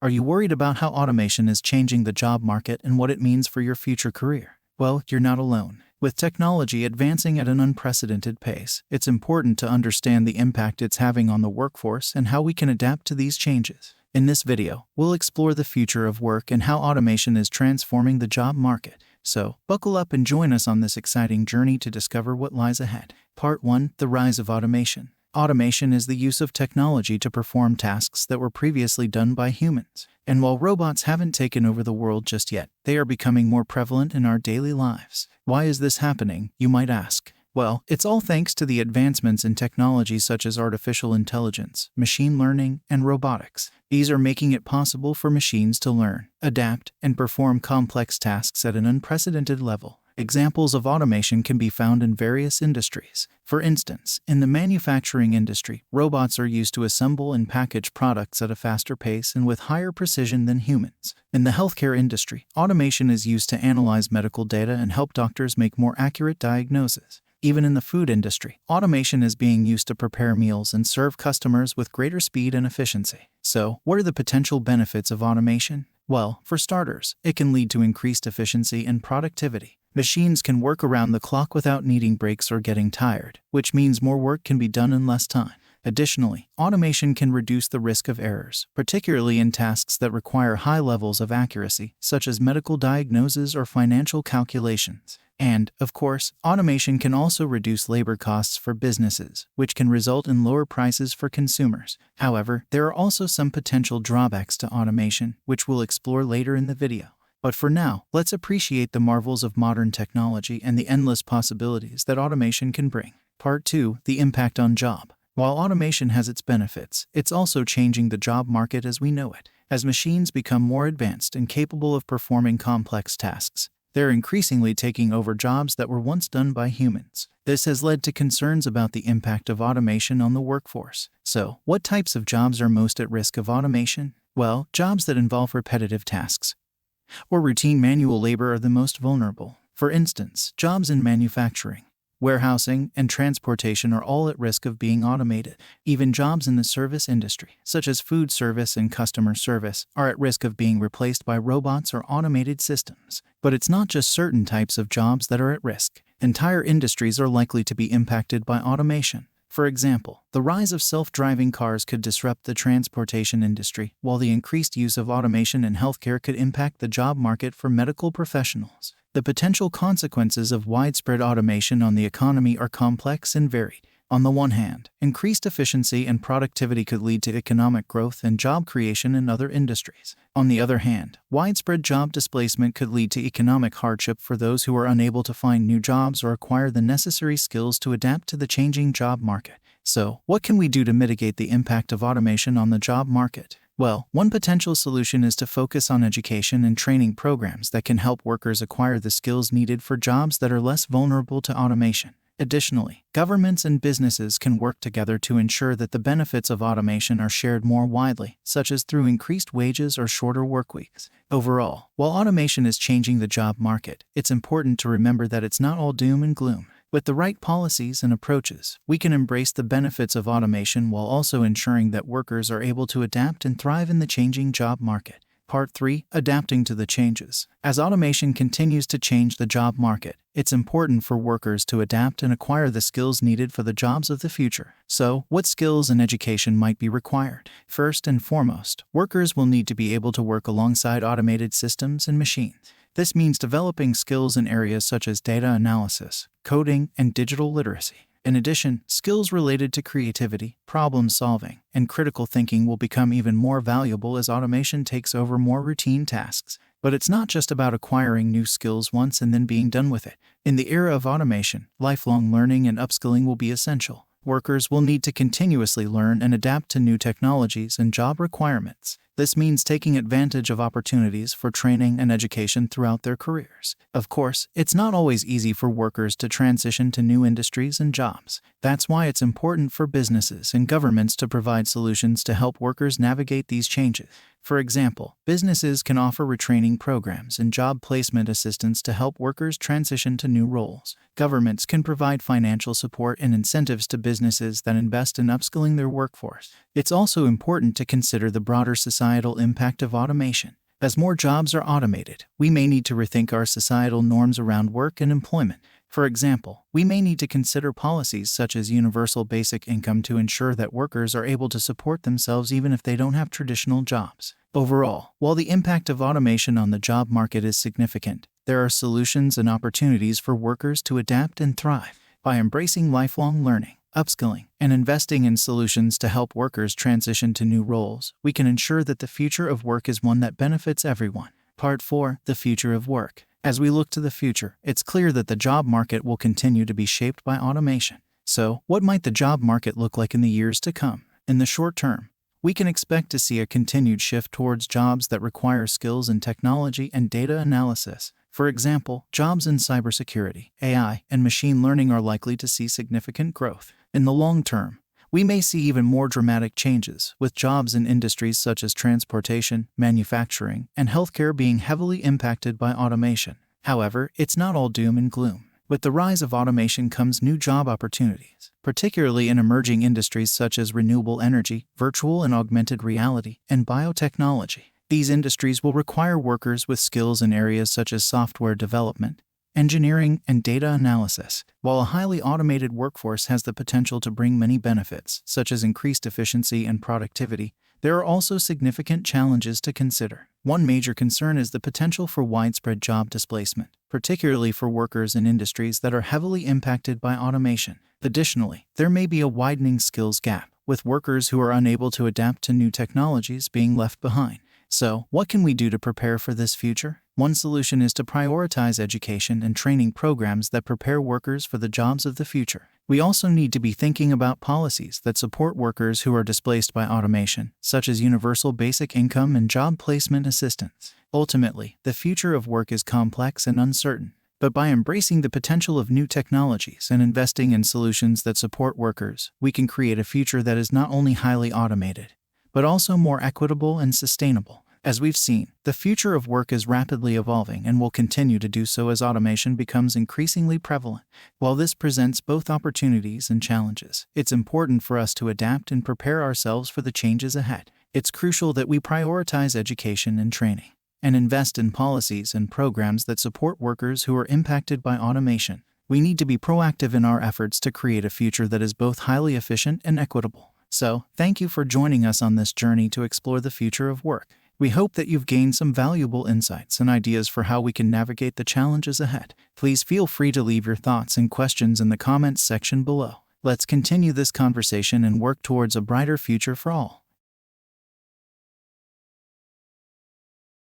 Are you worried about how automation is changing the job market and what it means for your future career? Well, you're not alone. With technology advancing at an unprecedented pace, it's important to understand the impact it's having on the workforce and how we can adapt to these changes. In this video, we'll explore the future of work and how automation is transforming the job market. So, buckle up and join us on this exciting journey to discover what lies ahead. Part 1: The Rise of Automation. Automation is the use of technology to perform tasks that were previously done by humans. And while robots haven't taken over the world just yet, they are becoming more prevalent in our daily lives. Why is this happening, you might ask? Well, it's all thanks to the advancements in technology such as artificial intelligence, machine learning, and robotics. These are making it possible for machines to learn, adapt, and perform complex tasks at an unprecedented level. Examples of automation can be found in various industries. For instance, in the manufacturing industry, robots are used to assemble and package products at a faster pace and with higher precision than humans. In the healthcare industry, automation is used to analyze medical data and help doctors make more accurate diagnoses. Even in the food industry, automation is being used to prepare meals and serve customers with greater speed and efficiency. So, what are the potential benefits of automation? Well, for starters, it can lead to increased efficiency and productivity. Machines can work around the clock without needing breaks or getting tired, which means more work can be done in less time. Additionally, automation can reduce the risk of errors, particularly in tasks that require high levels of accuracy, such as medical diagnoses or financial calculations. And, of course, automation can also reduce labor costs for businesses, which can result in lower prices for consumers. However, there are also some potential drawbacks to automation, which we'll explore later in the video. But for now, let's appreciate the marvels of modern technology and the endless possibilities that automation can bring. Part 2: The Impact on Job. While automation has its benefits, it's also changing the job market as we know it. As machines become more advanced and capable of performing complex tasks, they're increasingly taking over jobs that were once done by humans. This has led to concerns about the impact of automation on the workforce. So, what types of jobs are most at risk of automation? Well, jobs that involve repetitive tasks or routine manual labor are the most vulnerable. For instance, jobs in manufacturing, warehousing, and transportation are all at risk of being automated. Even jobs in the service industry, such as food service and customer service, are at risk of being replaced by robots or automated systems. But it's not just certain types of jobs that are at risk. Entire industries are likely to be impacted by automation. For example, the rise of self-driving cars could disrupt the transportation industry, while the increased use of automation in healthcare could impact the job market for medical professionals. The potential consequences of widespread automation on the economy are complex and varied. On the one hand, increased efficiency and productivity could lead to economic growth and job creation in other industries. On the other hand, widespread job displacement could lead to economic hardship for those who are unable to find new jobs or acquire the necessary skills to adapt to the changing job market. So, what can we do to mitigate the impact of automation on the job market? Well, one potential solution is to focus on education and training programs that can help workers acquire the skills needed for jobs that are less vulnerable to automation. Additionally, governments and businesses can work together to ensure that the benefits of automation are shared more widely, such as through increased wages or shorter work weeks. Overall, while automation is changing the job market, it's important to remember that it's not all doom and gloom. With the right policies and approaches, we can embrace the benefits of automation while also ensuring that workers are able to adapt and thrive in the changing job market. Part 3: Adapting to the changes. As automation continues to change the job market, it's important for workers to adapt and acquire the skills needed for the jobs of the future. So, what skills and education might be required? First and foremost, workers will need to be able to work alongside automated systems and machines. This means developing skills in areas such as data analysis, coding, and digital literacy. In addition, skills related to creativity, problem solving, and critical thinking will become even more valuable as automation takes over more routine tasks. But it's not just about acquiring new skills once and then being done with it. In the era of automation, lifelong learning and upskilling will be essential. Workers will need to continuously learn and adapt to new technologies and job requirements. This means taking advantage of opportunities for training and education throughout their careers. Of course, it's not always easy for workers to transition to new industries and jobs. That's why it's important for businesses and governments to provide solutions to help workers navigate these changes. For example, businesses can offer retraining programs and job placement assistance to help workers transition to new roles. Governments can provide financial support and incentives to businesses that invest in upskilling their workforce. It's also important to consider the broader societal impact of automation. As more jobs are automated, we may need to rethink our societal norms around work and employment. For example, we may need to consider policies such as universal basic income to ensure that workers are able to support themselves even if they don't have traditional jobs. Overall, while the impact of automation on the job market is significant, there are solutions and opportunities for workers to adapt and thrive. By embracing lifelong learning, upskilling, and investing in solutions to help workers transition to new roles, we can ensure that the future of work is one that benefits everyone. Part 4. The future of work. As we look to the future, it's clear that the job market will continue to be shaped by automation. So, what might the job market look like in the years to come? In the short term, we can expect to see a continued shift towards jobs that require skills in technology and data analysis. For example, jobs in cybersecurity, AI, and machine learning are likely to see significant growth. In the long term, we may see even more dramatic changes, with jobs in industries such as transportation, manufacturing, and healthcare being heavily impacted by automation. However, it's not all doom and gloom. With the rise of automation comes new job opportunities, particularly in emerging industries such as renewable energy, virtual and augmented reality, and biotechnology. These industries will require workers with skills in areas such as software development, engineering, and data analysis. While a highly automated workforce has the potential to bring many benefits, such as increased efficiency and productivity, there are also significant challenges to consider. One major concern is the potential for widespread job displacement, particularly for workers in industries that are heavily impacted by automation. Additionally, there may be a widening skills gap, with workers who are unable to adapt to new technologies being left behind. So, what can we do to prepare for this future? One solution is to prioritize education and training programs that prepare workers for the jobs of the future. We also need to be thinking about policies that support workers who are displaced by automation, such as universal basic income and job placement assistance. Ultimately, the future of work is complex and uncertain. But by embracing the potential of new technologies and investing in solutions that support workers, we can create a future that is not only highly automated, but also more equitable and sustainable. As we've seen, the future of work is rapidly evolving and will continue to do so as automation becomes increasingly prevalent. While this presents both opportunities and challenges, it's important for us to adapt and prepare ourselves for the changes ahead. It's crucial that we prioritize education and training, and invest in policies and programs that support workers who are impacted by automation. We need to be proactive in our efforts to create a future that is both highly efficient and equitable. So, thank you for joining us on this journey to explore the future of work. We hope that you've gained some valuable insights and ideas for how we can navigate the challenges ahead. Please feel free to leave your thoughts and questions in the comments section below. Let's continue this conversation and work towards a brighter future for all.